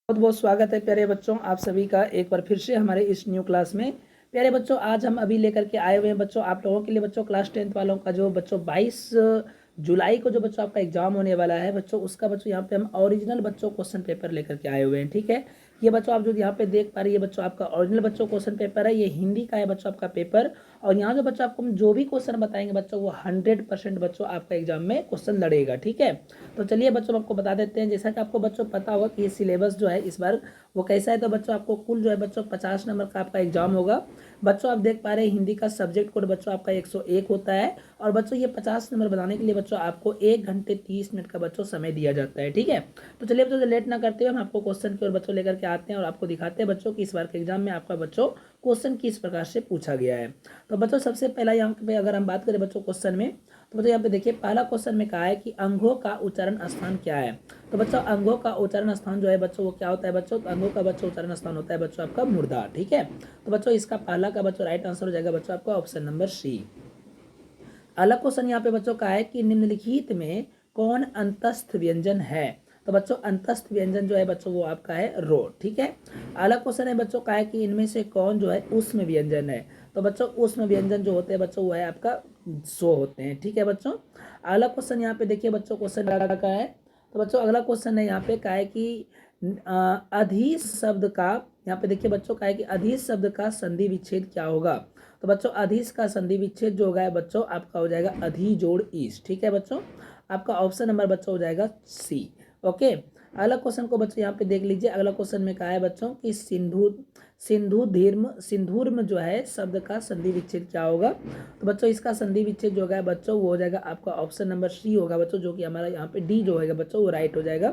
बहुत बहुत स्वागत है प्यारे बच्चों आप सभी का एक बार फिर से हमारे इस न्यू क्लास में। प्यारे बच्चों आज हम अभी लेकर के आए हुए हैं बच्चों आप लोगों के लिए बच्चों क्लास 10th वालों का जो बच्चों 22 जुलाई को जो बच्चों आपका एग्जाम होने वाला है बच्चों उसका बच्चों यहाँ पे हम ओरिजिनल बच्चों क्वेश्चन पेपर लेकर के आए हुए हैं। ठीक है, ये बच्चों आप जो यहाँ पे देख पा रहे हैं ये बच्चों आपका ओरिजिनल बच्चों क्वेश्चन पेपर है। ये हिंदी का है बच्चों आपका पेपर। और यहाँ जो बच्चों आपको हम जो भी क्वेश्चन बताएंगे बच्चों वो 100% बच्चों आपका एग्जाम में क्वेश्चन लड़ेगा। ठीक है, तो चलिए बच्चों आपको बता देते हैं। जैसा कि आपको बच्चों पता होगा कि ये सिलेबस जो है इस बार वो कैसा है, तो बच्चों आपको कुल जो है बच्चों 50 नंबर का आपका एग्जाम होगा। बच्चों आप देख पा रहे हैं हिंदी का सब्जेक्ट कोड बच्चों आपका 101 होता है। और बच्चों ये 50 नंबर बनाने के लिए बच्चों आपको 1 घंटे 30 मिनट का बच्चों समय दिया जाता है। ठीक है, तो चलिए बच्चों लेट ना करते हुए हम आपको क्वेश्चन की ओर बच्चों लेकर के आते हैं और आपको दिखाते हैं बच्चों कि इस बार के एग्जाम में आपका बच्चों क्वेश्चन किस प्रकार से पूछा गया है। तो बच्चों सबसे पहला यहाँ पे अगर हम बात करें बच्चों क्वेश्चन में, तो बच्चों यहाँ पे देखिए पहला क्वेश्चन में कहा है कि अंगों का उच्चारण स्थान क्या है। तो बच्चों अंगों का उच्चारण स्थान जो है बच्चों वो क्या होता है बच्चों, तो अंगों का बच्चों उच्चारण स्थान होता है बच्चों आपका मुर्दा। ठीक है, तो बच्चों इसका पहला का बच्चों राइट आंसर हो जाएगा बच्चों आपका ऑप्शन नंबर सी। अगला क्वेश्चन यहाँ पे बच्चों का है कि निम्नलिखित में कौन अंतस्थ व्यंजन है। तो बच्चों अंतस्थ व्यंजन जो है बच्चों वो आपका है रो। ठीक है, अगला क्वेश्चन है बच्चों का है कि इनमें से कौन जो है उष्म व्यंजन है। तो बच्चों उष्म व्यंजन जो होते हैं बच्चों वो है आपका सो होते हैं। ठीक है बच्चों, अगला क्वेश्चन यहाँ पे देखिए बच्चों क्वेश्चन का है। तो बच्चों अगला क्वेश्चन है यहाँ पे का है कि अधीश शब्द का, यहाँ पे देखिए बच्चों का है कि अधीश शब्द का संधि विच्छेद क्या होगा। तो बच्चों अधीश का संधि विच्छेद जो होगा है बच्चों आपका हो जाएगा अधि जोड़ ईश। ठीक है बच्चों, आपका ऑप्शन नंबर बच्चों हो जाएगा सी। ओके, अगला क्वेश्चन को बच्चों यहाँ पे देख लीजिए। अगला क्वेश्चन में कहा है बच्चों कि सिंधुधीर्म जो है शब्द का संधि विच्छेद क्या होगा। तो बच्चों इसका संधि विच्छेद जो होगा बच्चों वो हो जाएगा आपका ऑप्शन नंबर सी होगा बच्चों, जो कि हमारा यहाँ पे डी जो होगा बच्चों वो राइट हो जाएगा।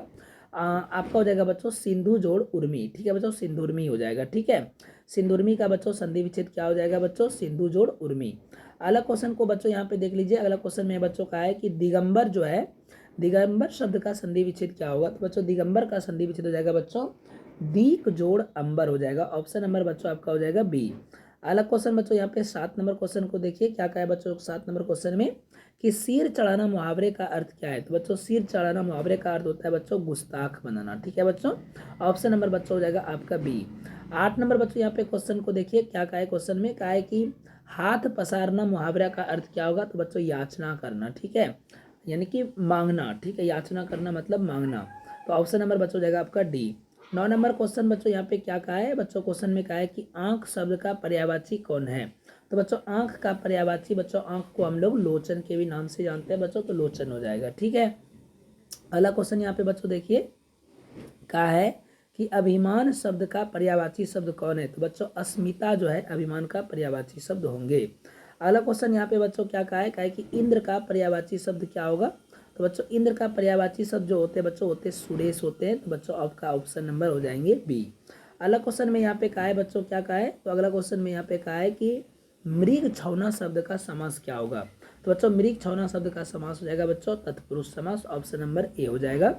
आपका हो जाएगा बच्चों सिंधु जोड़ उर्मी। ठीक है बच्चों, सिंधुर्मी हो जाएगा। ठीक है, सिंधुर्मी का बच्चों संधि विच्छेद क्या हो जाएगा बच्चों, सिंधु जोड़ उर्मी। अगला क्वेश्चन को बच्चों यहाँ पे देख लीजिए। अगला क्वेश्चन में बच्चों का है कि दिगंबर जो है, दिगंबर शब्द का संधि विच्छेद क्या होगा। तो बच्चों दिगंबर का संधि विच्छेद हो जाएगा बच्चों दीक जोड़ अंबर हो जाएगा। ऑप्शन नंबर बच्चों आपका हो जाएगा बी। अगला क्वेश्चन बच्चों यहाँ पे 7 नंबर क्वेश्चन को देखिए क्या कहा है बच्चों 7 नंबर क्वेश्चन में कि सिर चढ़ाना मुहावरे का अर्थ क्या है। तो बच्चों सिर चढ़ाना मुहावरे का अर्थ होता है बच्चों गुस्ताख बनाना। ठीक है बच्चों, ऑप्शन नंबर बच्चों हो जाएगा आपका बी। 8 नंबर बच्चों यहाँ पे क्वेश्चन को देखिए क्या कहा है क्वेश्चन में, कहा है कि हाथ पसारना मुहावरा का अर्थ क्या होगा। तो बच्चों याचना करना। ठीक है, यानी कि मांगना। ठीक है, याचना करना मतलब मांगना। तो ऑप्शन नंबर बच्चों हो जाएगा आपका डी। 9 नंबर क्वेश्चन बच्चों यहाँ पे क्या कहा है बच्चों, क्वेश्चन में कहा है कि आंख शब्द का पर्यायवाची कौन है। तो बच्चों आंख का पर्यायवाची बच्चों आंख को हम लोग लोचन के भी नाम से जानते हैं बच्चों, तो लोचन हो जाएगा। ठीक है, अगला क्वेश्चन यहाँ पे बच्चों देखिए कहा है कि अभिमान शब्द का पर्यायवाची शब्द कौन है। तो बच्चों अस्मिता जो है अभिमान का पर्यायवाची शब्द होंगे। अगला क्वेश्चन यहाँ पे बच्चों क्या कहा है कि इंद्र का पर्यायवाची शब्द क्या होगा। तो बच्चों इंद्र का पर्यायवाची शब्द जो होते हैं बच्चों होते सुरेश होते हैं। तो बच्चों आपका ऑप्शन नंबर हो जाएंगे बी। अगला क्वेश्चन में यहाँ पे कहा है बच्चों क्या कहा है, तो अगला क्वेश्चन में यहाँ पे कहा है कि मृग छौना शब्द का समास क्या होगा। तो बच्चों मृग छौना शब्द का समास हो जाएगा बच्चों तत्पुरुष समास। ऑप्शन नंबर ए हो जाएगा।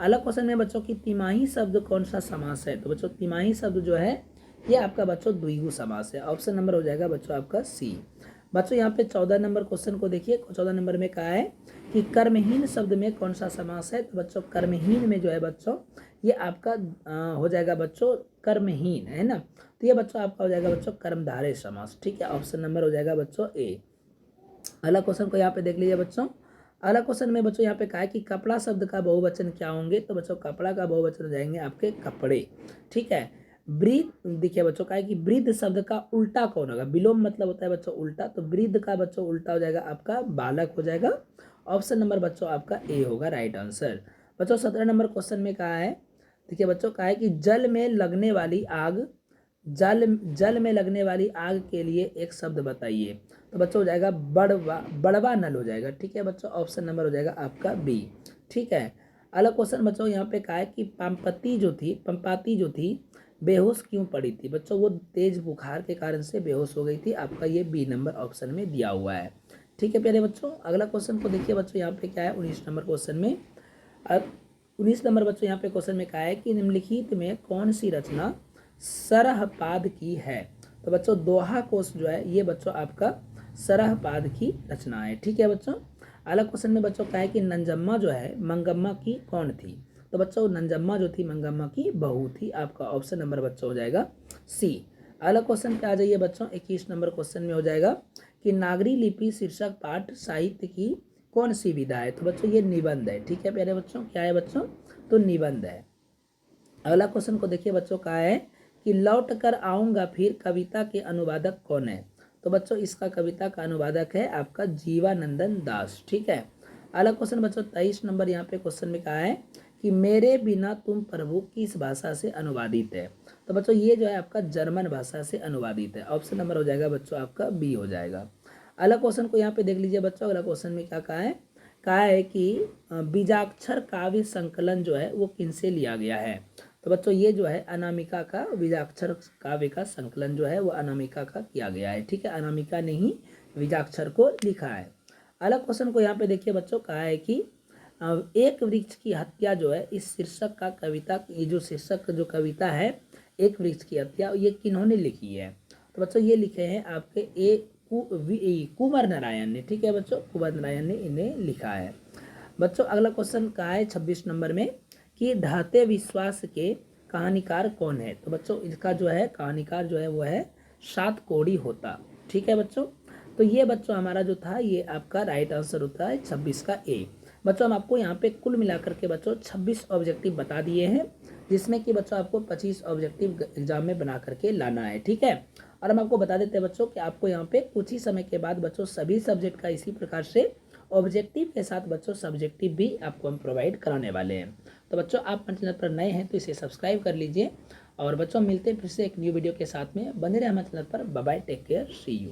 अगला क्वेश्चन में बच्चों की तिमाही शब्द कौन सा समास है। तो बच्चों तिमाही शब्द जो है ये आपका बच्चों द्विगु समास है। ऑप्शन नंबर हो जाएगा बच्चों आपका सी। बच्चों यहाँ पे 14 नंबर क्वेश्चन को देखिए। 14 नंबर में कहा है कि कर्महीन शब्द में कौन सा समास है। तो बच्चों कर्महीन में जो है बच्चों ये आपका हो जाएगा बच्चों कर्महीन है ना, तो ये बच्चों आपका हो जाएगा बच्चों कर्मधारय समास। ठीक है, ऑप्शन नंबर हो जाएगा बच्चों ए। अगला क्वेश्चन को यहाँ पे देख लीजिए बच्चों। अगला क्वेश्चन में बच्चों यहाँ पे कहा है कि कपड़ा शब्द का बहुवचन क्या होंगे। तो बच्चों कपड़ा का बहुवचन हो जाएंगे आपके कपड़े। ठीक है, वृद्ध देखिए बच्चों का है कि वृद्ध शब्द का उल्टा कौन होगा। विलोम मतलब होता है बच्चों उल्टा, तो वृद्ध का बच्चों उल्टा हो जाएगा आपका बालक हो जाएगा। ऑप्शन नंबर बच्चों आपका ए होगा राइट आंसर। बच्चों 17 नंबर क्वेश्चन में कहा है, देखिए बच्चों कहा है कि जल में लगने वाली आग, जल में लगने वाली आग के लिए एक शब्द बताइए। तो बच्चों हो जाएगा बड़वा, बड़वा नल हो जाएगा। ठीक है बच्चों, ऑप्शन नंबर हो जाएगा आपका बी। ठीक है, अगला क्वेश्चन बच्चों यहाँ पे कहा है कि पंपाती जो थी बेहोश क्यों पड़ी थी। बच्चों वो तेज बुखार के कारण से बेहोश हो गई थी। आपका ये बी नंबर ऑप्शन में दिया हुआ है। ठीक है प्यारे बच्चों, अगला क्वेश्चन को देखिए बच्चों यहाँ पे क्या है 19 नंबर क्वेश्चन में। अब 19 नंबर बच्चों यहाँ पे क्वेश्चन में कहा है कि निम्नलिखित में कौन सी रचना सरहपाद की है। तो बच्चों दोहा कोश जो है ये बच्चों आपका सरहपाद की रचना है। ठीक है बच्चों, अगला क्वेश्चन में बच्चों कहा है कि नंजम्मा जो है मंगम्मा की कौन थी। तो बच्चों नंजम्मा जो थी मंगम्मा की बहू थी। आपका ऑप्शन नंबर बच्चों हो जाएगा सी। अगला क्वेश्चन पे आ जाइए बच्चों, 21 नंबर क्वेश्चन में हो जाएगा कि नागरी लिपि शीर्षक पाठ साहित्य की कौन सी विधा है। तो बच्चों ये निबंध है। ठीक है प्यारे बच्चों, क्या है बच्चों, तो निबंध है। अगला क्वेश्चन को देखिए बच्चों, कहा है कि लौट कर आऊंगा फिर कविता के अनुवादक कौन है। तो बच्चों इसका कविता का अनुवादक है आपका जीवानंदन दास। ठीक है। अगला क्वेश्चन बच्चों 23 नंबर यहाँ पे क्वेश्चन में कहा है कि मेरे बिना तुम प्रभु किस भाषा से अनुवादित है। तो बच्चों ये जो है आपका जर्मन भाषा से अनुवादित है। ऑप्शन नंबर हो जाएगा बच्चों आपका बी हो जाएगा। अगला क्वेश्चन को यहाँ पे देख लीजिए बच्चों, अगला क्वेश्चन में क्या कहा है कि बीजाक्षर काव्य संकलन जो है वो किनसे लिया गया है। तो बच्चों ये जो है अनामिका का बीजाक्षर काव्य का संकलन जो है वो अनामिका का किया गया है। ठीक है, अनामिका ने ही बीजाक्षर को लिखा है। अलग क्वेश्चन को यहाँ पे देखिए बच्चों, कहा है कि एक वृक्ष की हत्या जो है इस शीर्षक का कविता, ये जो शीर्षक जो कविता है एक वृक्ष की हत्या, ये किन्होंने लिखी है। तो बच्चों ये लिखे हैं आपके कुंवर नारायण ने। ठीक है बच्चों, कुंवर नारायण ने इन्हें लिखा है। बच्चों अगला क्वेश्चन कहा है 26 नंबर में कि ढाते विश्वास के कहानीकार कौन है। तो बच्चों इसका जो है कहानीकार जो है वो है सात कोड़ी होता। ठीक है बच्चों, तो ये बच्चों हमारा जो था ये आपका राइट आंसर होता है 26 का ए। बच्चों हम आपको यहाँ पे कुल मिलाकर के बच्चों 26 ऑब्जेक्टिव बता दिए हैं, जिसमें कि बच्चों आपको 25 ऑब्जेक्टिव एग्जाम में बना करके लाना है। ठीक है, और हम आपको बता देते हैं बच्चों कि आपको यहाँ पे कुछ ही समय के बाद बच्चों सभी सब्जेक्ट का इसी प्रकार से ऑब्जेक्टिव के साथ बच्चों सब्जेक्टिव भी आपको हम प्रोवाइड कराने वाले हैं। तो बच्चों आप हमारे चैनल पर नए हैं तो इसे सब्सक्राइब कर लीजिए। और बच्चों मिलते हैं फिर से एक न्यू वीडियो के साथ में, बने रहे हमारे चैनल पर। Bye bye, take care, see you.